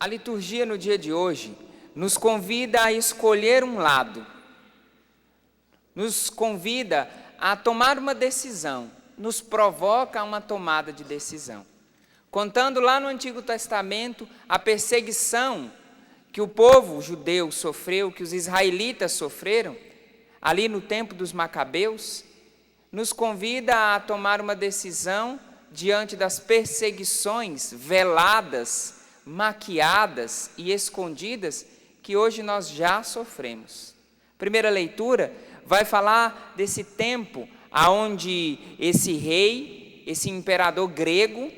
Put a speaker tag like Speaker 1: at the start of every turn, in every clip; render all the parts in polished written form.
Speaker 1: A liturgia no dia de hoje nos convida a escolher um lado, nos convida a tomar uma decisão, nos provoca a uma tomada de decisão. Contando lá no Antigo Testamento a perseguição que o povo judeu sofreu, que os israelitas sofreram, ali no tempo dos Macabeus, nos convida a tomar uma decisão diante das perseguições veladas, maquiadas e escondidas que hoje nós já sofremos. Primeira leitura vai falar desse tempo onde esse rei, esse imperador grego,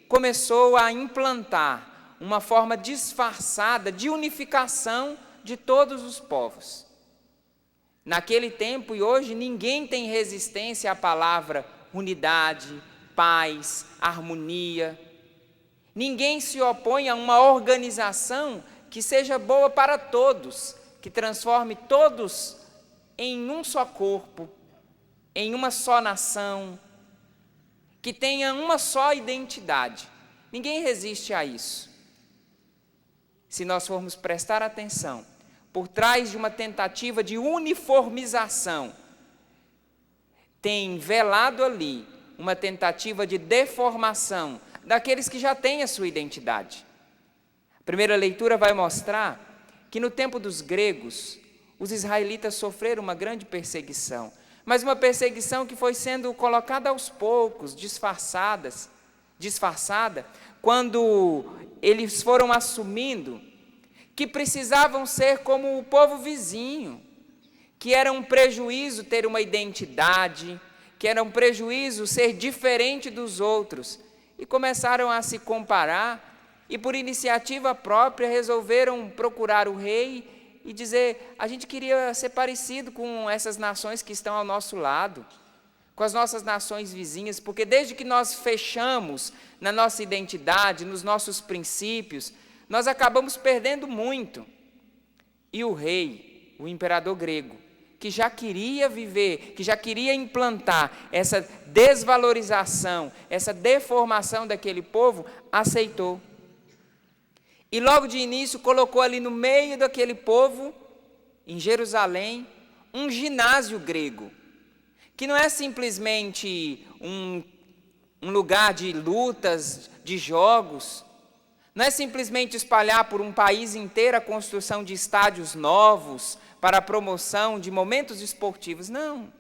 Speaker 1: começou a implantar uma forma disfarçada de unificação de todos os povos. Naquele tempo e hoje ninguém tem resistência à palavra unidade, paz, harmonia. Ninguém se opõe a uma organização que seja boa para todos, que transforme todos em um só corpo, em uma só nação, que tenha uma só identidade. Ninguém resiste a isso. Se nós formos prestar atenção, por trás de uma tentativa de uniformização, tem velado ali uma tentativa de deformação daqueles que já têm a sua identidade. A primeira leitura vai mostrar que no tempo dos gregos, os israelitas sofreram uma grande perseguição, mas uma perseguição que foi sendo colocada aos poucos, disfarçada, quando eles foram assumindo que precisavam ser como o povo vizinho, que era um prejuízo ter uma identidade, que era um prejuízo ser diferente dos outros, e começaram a se comparar, e por iniciativa própria resolveram procurar o rei e dizer: a gente queria ser parecido com essas nações que estão ao nosso lado, com as nossas nações vizinhas, porque desde que nós fechamos na nossa identidade, nos nossos princípios, nós acabamos perdendo muito. E o rei, o imperador grego, que já queria viver, que já queria implantar essa desvalorização, essa deformação daquele povo, aceitou. E logo de início colocou ali no meio daquele povo, em Jerusalém, um ginásio grego, que não é simplesmente um lugar de lutas, de jogos, não é simplesmente espalhar por um país inteiro a construção de estádios novos para a promoção de momentos esportivos, não.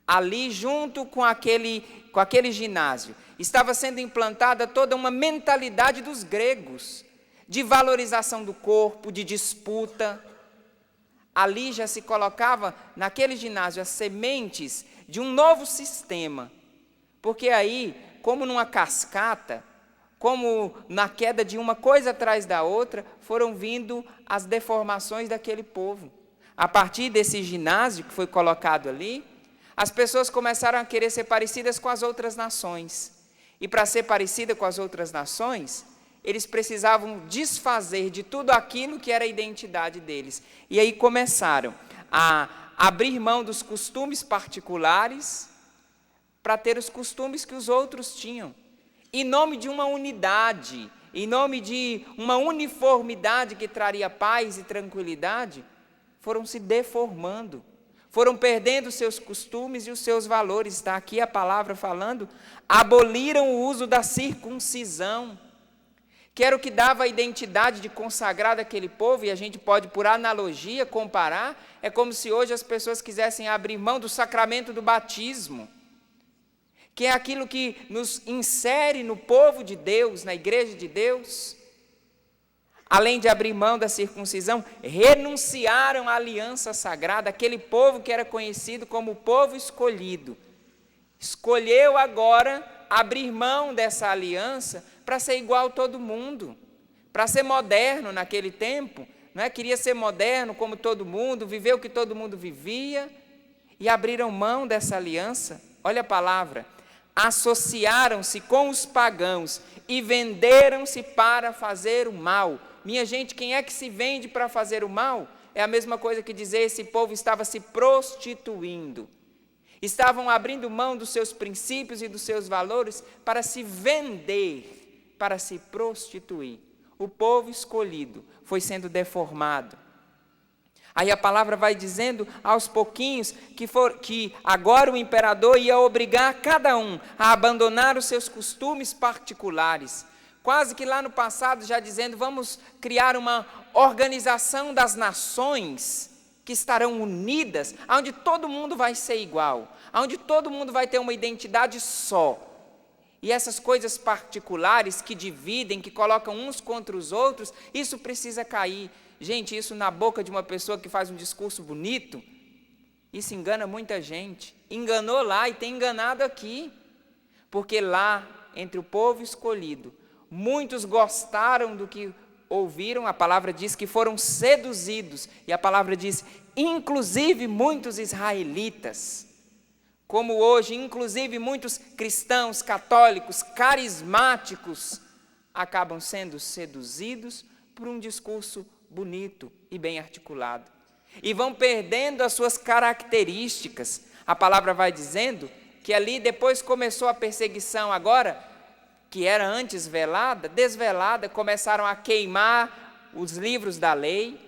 Speaker 1: Ali, junto com aquele ginásio, estava sendo implantada toda uma mentalidade dos gregos, de valorização do corpo, de disputa. Ali já se colocava, naquele ginásio, as sementes de um novo sistema, porque aí, como numa cascata, como na queda de uma coisa atrás da outra, foram vindo as deformações daquele povo. A partir desse ginásio que foi colocado ali, as pessoas começaram a querer ser parecidas com as outras nações. E para ser parecida com as outras nações, eles precisavam desfazer de tudo aquilo que era a identidade deles. E aí começaram a abrir mão dos costumes particulares para ter os costumes que os outros tinham. Em nome de uma unidade, em nome de uma uniformidade que traria paz e tranquilidade, foram se deformando, foram perdendo os seus costumes e os seus valores. Está aqui a palavra falando, aboliram o uso da circuncisão, que era o que dava a identidade de consagrado àquele povo, e a gente pode, por analogia, comparar, é como se hoje as pessoas quisessem abrir mão do sacramento do batismo, que é aquilo que nos insere no povo de Deus, na igreja de Deus. Além de abrir mão da circuncisão, renunciaram à aliança sagrada, aquele povo que era conhecido como o povo escolhido. Escolheu agora abrir mão dessa aliança para ser igual a todo mundo, para ser moderno naquele tempo, não é? Queria ser moderno como todo mundo, viver o que todo mundo vivia, e abriram mão dessa aliança. Olha a palavra, associaram-se com os pagãos e venderam-se para fazer o mal. Minha gente, quem é que se vende para fazer o mal? É a mesma coisa que dizer esse povo estava se prostituindo. Estavam abrindo mão dos seus princípios e dos seus valores para se vender, para se prostituir. o povo escolhido foi sendo deformado. Aí a palavra vai dizendo aos pouquinhos que agora o imperador ia obrigar cada um a abandonar os seus costumes particulares. Quase que lá no passado já dizendo, vamos criar uma organização das nações que estarão unidas, onde todo mundo vai ser igual, onde todo mundo vai ter uma identidade só. E essas coisas particulares que dividem, que colocam uns contra os outros, isso precisa cair. Gente, isso na boca de uma pessoa que faz um discurso bonito, isso engana muita gente. Enganou lá e tem enganado aqui. Porque lá, entre o povo escolhido, muitos gostaram do que ouviram, a palavra diz que foram seduzidos. E a palavra diz, inclusive muitos israelitas. Como hoje, inclusive muitos cristãos, católicos, carismáticos, acabam sendo seduzidos por um discurso bonito e bem articulado. E vão perdendo as suas características. A palavra vai dizendo que ali depois começou a perseguição agora, que era antes velada, desvelada, começaram a queimar os livros da lei,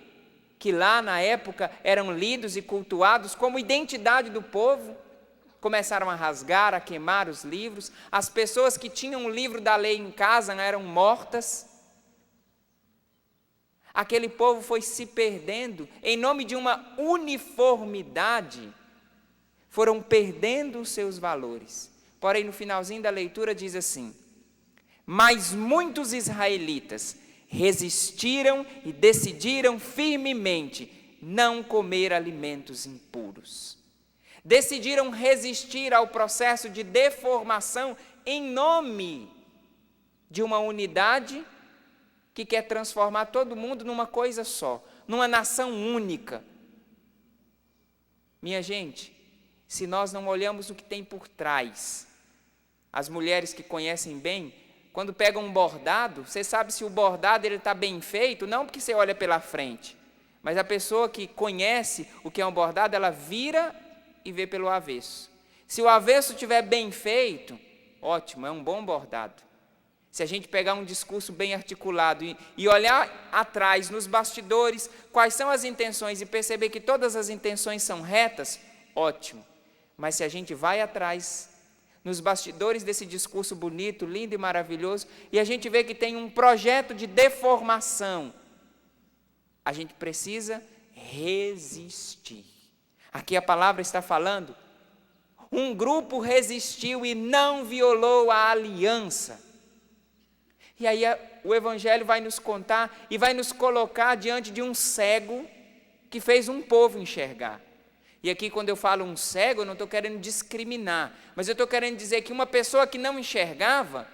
Speaker 1: que lá na época eram lidos e cultuados como identidade do povo. Começaram a rasgar, a queimar os livros. As pessoas que tinham o livro da lei em casa eram mortas. Aquele povo foi se perdendo, em nome de uma uniformidade, foram perdendo os seus valores. Porém, no finalzinho da leitura diz assim, mas muitos israelitas resistiram e decidiram firmemente não comer alimentos impuros. Decidiram resistir ao processo de deformação em nome de uma unidade que quer transformar todo mundo numa coisa só, numa nação única. Minha gente, se nós não olhamos o que tem por trás, as mulheres que conhecem bem, quando pegam um bordado, você sabe se o bordado está bem feito, não porque você olha pela frente, mas a pessoa que conhece o que é um bordado, ela vira e vê pelo avesso. Se o avesso estiver bem feito, ótimo, é um bom bordado. Se a gente pegar um discurso bem articulado e olhar atrás, nos bastidores, quais são as intenções e perceber que todas as intenções são retas, ótimo. Mas se a gente vai atrás, nos bastidores desse discurso bonito, lindo e maravilhoso, e a gente vê que tem um projeto de deformação, a gente precisa resistir. Aqui a palavra está falando, um grupo resistiu e não violou a aliança. E aí o Evangelho vai nos contar e vai nos colocar diante de um cego que fez um povo enxergar. E aqui quando eu falo um cego, eu não estou querendo discriminar, mas eu estou querendo dizer que uma pessoa que não enxergava,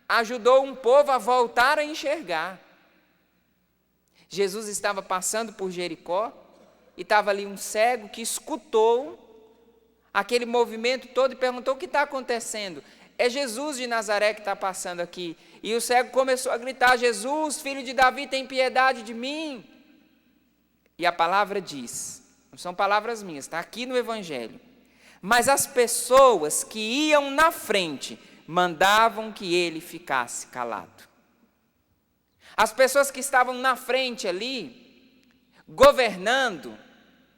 Speaker 1: ajudou um povo a voltar a enxergar. Jesus estava passando por Jericó, e estava ali um cego que escutou aquele movimento todo e perguntou, o que está acontecendo? É Jesus de Nazaré que está passando aqui. E o cego começou a gritar, Jesus, filho de Davi, tem piedade de mim. E a palavra diz, não são palavras minhas, está aqui no Evangelho, mas as pessoas que iam na frente, mandavam que ele ficasse calado. As pessoas que estavam na frente ali, governando,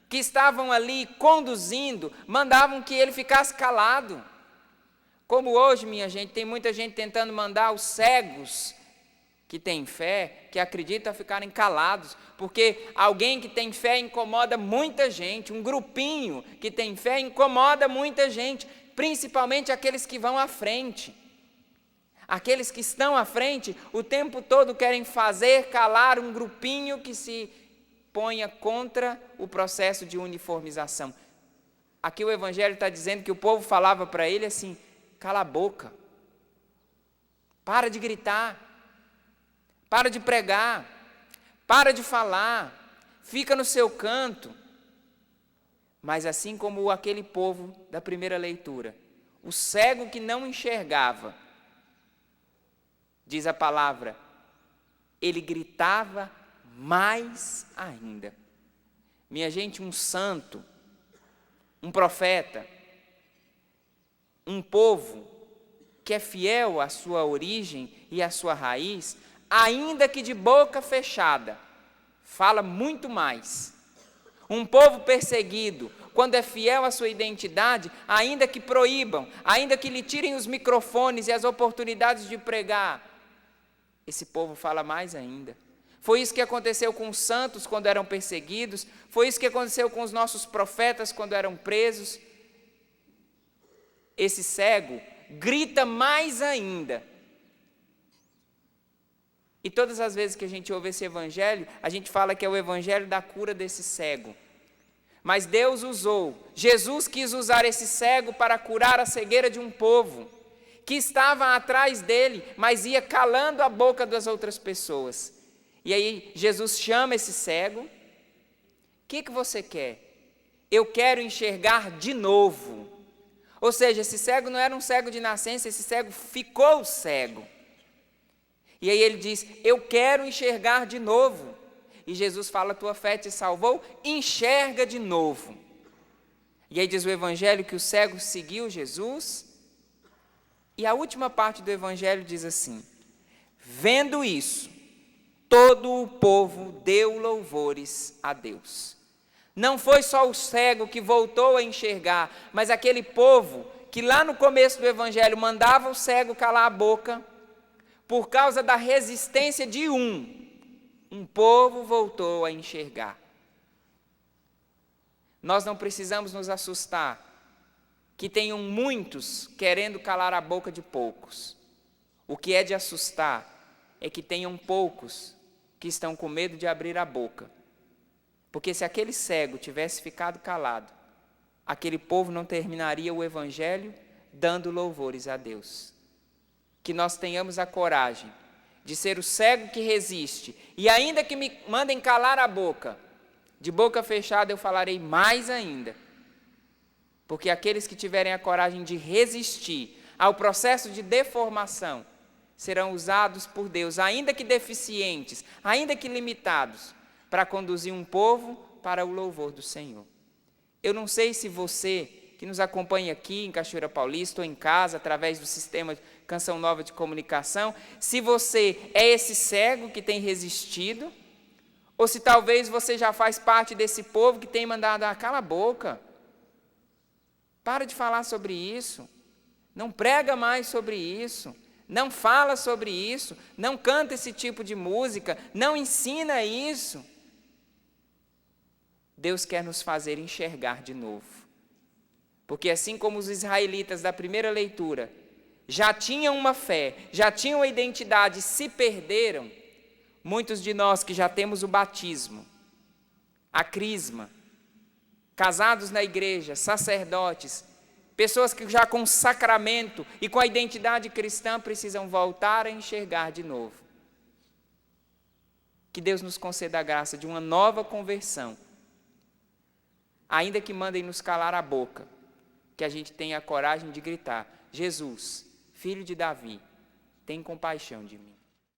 Speaker 1: que estavam ali conduzindo, mandavam que ele ficasse calado. Como hoje, minha gente, tem muita gente tentando mandar os cegos que têm fé, que acreditam, ficarem calados, porque alguém que tem fé incomoda muita gente, um grupinho que tem fé incomoda muita gente, principalmente aqueles que vão à frente. Aqueles que estão à frente, o tempo todo querem fazer calar um grupinho que se ponha contra o processo de uniformização. Aqui o Evangelho está dizendo que o povo falava para ele assim, cala a boca, para de gritar, para de pregar, para de falar, fica no seu canto. Mas assim como aquele povo da primeira leitura, o cego que não enxergava, diz a palavra, ele gritava mais ainda. Minha gente, um santo, um profeta, um povo que é fiel à sua origem e à sua raiz, ainda que de boca fechada, fala muito mais. Um povo perseguido, quando é fiel à sua identidade, ainda que proíbam, ainda que lhe tirem os microfones e as oportunidades de pregar, esse povo fala mais ainda. Foi isso que aconteceu com os santos quando eram perseguidos, foi isso que aconteceu com os nossos profetas quando eram presos. Esse cego grita mais ainda. E todas as vezes que a gente ouve esse evangelho, a gente fala que é o evangelho da cura desse cego. Mas Deus usou, Jesus quis usar esse cego para curar a cegueira de um povo que estava atrás dele, mas ia calando a boca das outras pessoas. E aí Jesus chama esse cego: o que você quer? Eu quero enxergar de novo. Ou seja, esse cego não era um cego de nascença, esse cego ficou cego. E aí ele diz: eu quero enxergar de novo. E Jesus fala: tua fé te salvou, enxerga de novo. E aí diz o evangelho que o cego seguiu Jesus. E a última parte do evangelho diz assim: vendo isso, todo o povo deu louvores a Deus. Não foi só o cego que voltou a enxergar, mas aquele povo que lá no começo do evangelho mandava o cego calar a boca, por causa da resistência de um povo voltou a enxergar. Nós não precisamos nos assustar que tenham muitos querendo calar a boca de poucos. O que é de assustar é que tenham poucos que estão com medo de abrir a boca. Porque se aquele cego tivesse ficado calado, aquele povo não terminaria o evangelho dando louvores a Deus. Que nós tenhamos a coragem de ser o cego que resiste, e ainda que me mandem calar a boca, de boca fechada eu falarei mais ainda, porque aqueles que tiverem a coragem de resistir ao processo de deformação, serão usados por Deus, ainda que deficientes, ainda que limitados, para conduzir um povo para o louvor do Senhor. Eu não sei se você, que nos acompanha aqui em Cachoeira Paulista ou em casa, através do sistema Canção Nova de Comunicação, se você é esse cego que tem resistido, ou se talvez você já faz parte desse povo que tem mandado: cala a boca, para de falar sobre isso, não prega mais sobre isso, não fala sobre isso, não canta esse tipo de música, não ensina isso. Deus quer nos fazer enxergar de novo. Porque assim como os israelitas da primeira leitura já tinham uma fé, já tinham uma identidade, se perderam, muitos de nós que já temos o batismo, a crisma, casados na igreja, sacerdotes, pessoas que já com sacramento e com a identidade cristã precisam voltar a enxergar de novo. Que Deus nos conceda a graça de uma nova conversão, ainda que mandem nos calar a boca, que a gente tenha a coragem de gritar: Jesus, Filho de Davi, tem compaixão de mim.